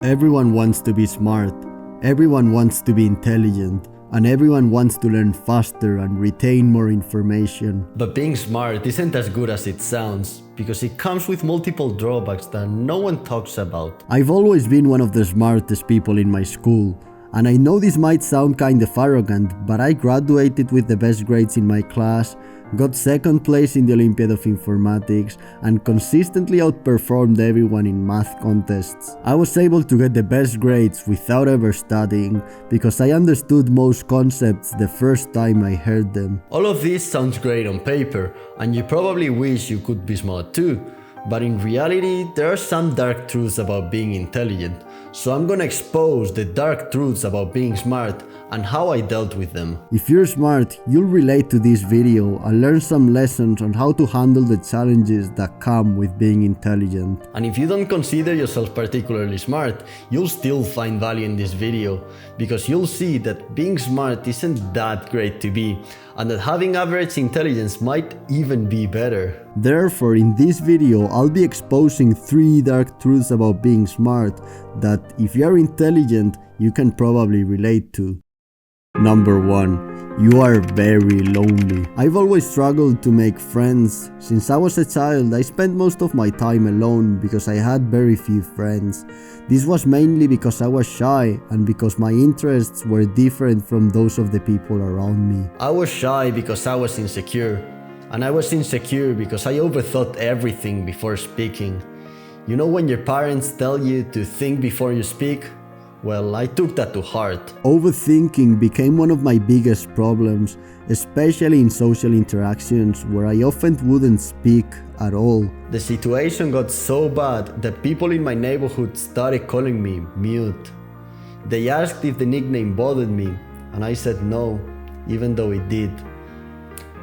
Everyone wants to be smart, everyone wants to be intelligent, and everyone wants to learn faster and retain more information. But being smart isn't as good as it sounds, because it comes with multiple drawbacks that no one talks about. I've always been one of the smartest people in my school, and I know this might sound kind of arrogant, but I graduated with the best grades in my class, got second place in the Olympiad of Informatics, and consistently outperformed everyone in math contests. I was able to get the best grades without ever studying, because I understood most concepts the first time I heard them. All of this sounds great on paper, and you probably wish you could be smart too. But in reality, there are some dark truths about being intelligent, so I'm gonna expose the dark truths about being smart and how I dealt with them. If you're smart, you'll relate to this video and learn some lessons on how to handle the challenges that come with being intelligent. And if you don't consider yourself particularly smart, you'll still find value in this video, because you'll see that being smart isn't that great to be, and that having average intelligence might even be better. Therefore, in this video, I'll be exposing 3 dark truths about being smart that, if you're intelligent, you can probably relate to. Number 1. You are very lonely. I've always struggled to make friends. Since I was a child, I spent most of my time alone because I had very few friends. This was mainly because I was shy and because my interests were different from those of the people around me. I was shy because I was insecure. And I was insecure because I overthought everything before speaking. You know when your parents tell you to think before you speak? Well, I took that to heart. Overthinking became one of my biggest problems, especially in social interactions where I often wouldn't speak at all. The situation got so bad that people in my neighborhood started calling me mute. They asked if the nickname bothered me, and I said no, even though it did.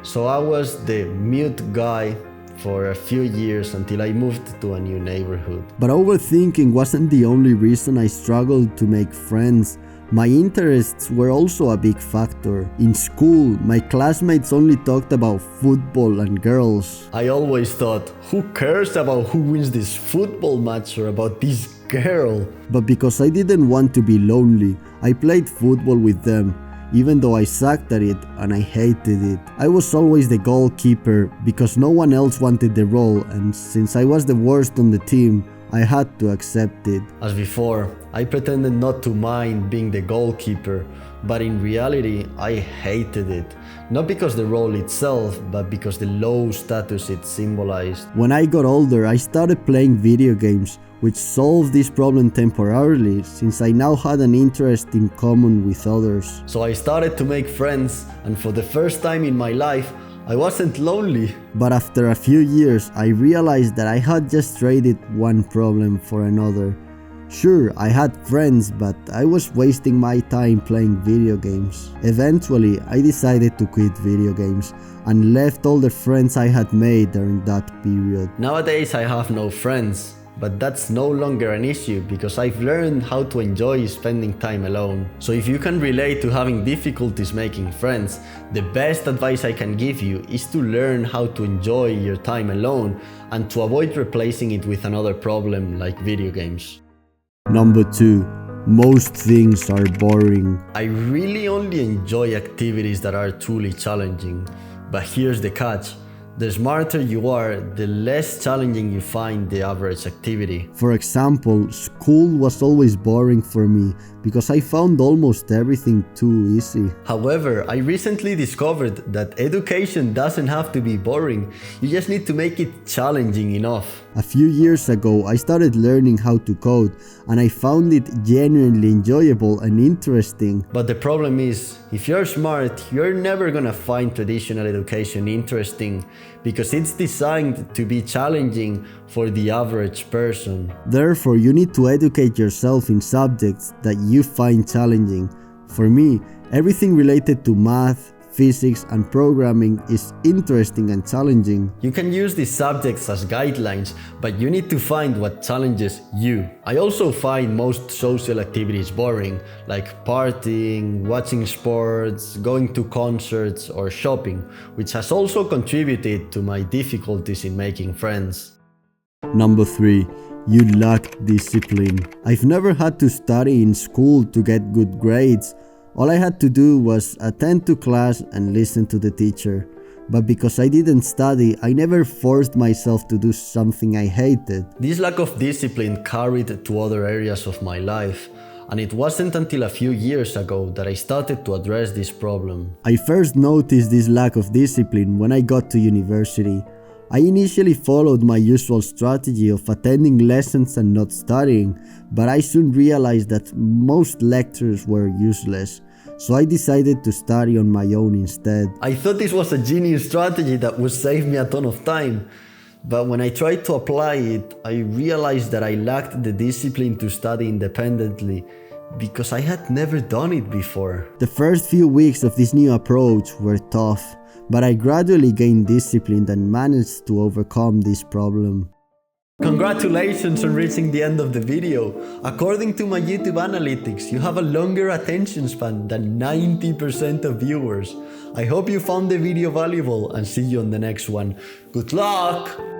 So I was the mute guy for a few years until I moved to a new neighborhood. But overthinking wasn't the only reason I struggled to make friends. My interests were also a big factor. In school, my classmates only talked about football and girls. I always thought, who cares about who wins this football match or about this girl? But because I didn't want to be lonely, I played football with them, even though I sucked at it and I hated it. I was always the goalkeeper because no one else wanted the role, and since I was the worst on the team, I had to accept it. As before, I pretended not to mind being the goalkeeper, but in reality, I hated it. Not because the role itself, but because the low status it symbolized. When I got older, I started playing video games, which solved this problem temporarily since I now had an interest in common with others. So I started to make friends, and for the first time in my life, I wasn't lonely. But after a few years, I realized that I had just traded one problem for another. Sure, I had friends, but I was wasting my time playing video games. Eventually, I decided to quit video games and left all the friends I had made during that period. Nowadays I have no friends, but that's no longer an issue because I've learned how to enjoy spending time alone. So if you can relate to having difficulties making friends, the best advice I can give you is to learn how to enjoy your time alone and to avoid replacing it with another problem like video games. Number 2. Most things are boring. I really only enjoy activities that are truly challenging, but here's the catch. The smarter you are, the less challenging you find the average activity. For example, school was always boring for me because I found almost everything too easy. However, I recently discovered that education doesn't have to be boring, you just need to make it challenging enough. A few years ago, I started learning how to code, and I found it genuinely enjoyable and interesting. But the problem is, if you're smart, you're never gonna find traditional education interesting, because it's designed to be challenging for the average person. Therefore, you need to educate yourself in subjects that you find challenging. For me, everything related to math, physics, and programming is interesting and challenging. You can use these subjects as guidelines, but you need to find what challenges you. I also find most social activities boring, like partying, watching sports, going to concerts, or shopping, which has also contributed to my difficulties in making friends. Number 3. You lack discipline. I've never had to study in school to get good grades. All I had to do was attend to class and listen to the teacher. But because I didn't study, I never forced myself to do something I hated. This lack of discipline carried to other areas of my life, and it wasn't until a few years ago that I started to address this problem. I first noticed this lack of discipline when I got to university. I initially followed my usual strategy of attending lessons and not studying, but I soon realized that most lectures were useless. So I decided to study on my own instead. I thought this was a genius strategy that would save me a ton of time. But when I tried to apply it, I realized that I lacked the discipline to study independently because I had never done it before. The first few weeks of this new approach were tough, but I gradually gained discipline and managed to overcome this problem. Congratulations on reaching the end of the video. According to my YouTube analytics, you have a longer attention span than 90% of viewers. I hope you found the video valuable and see you on the next one. Good luck!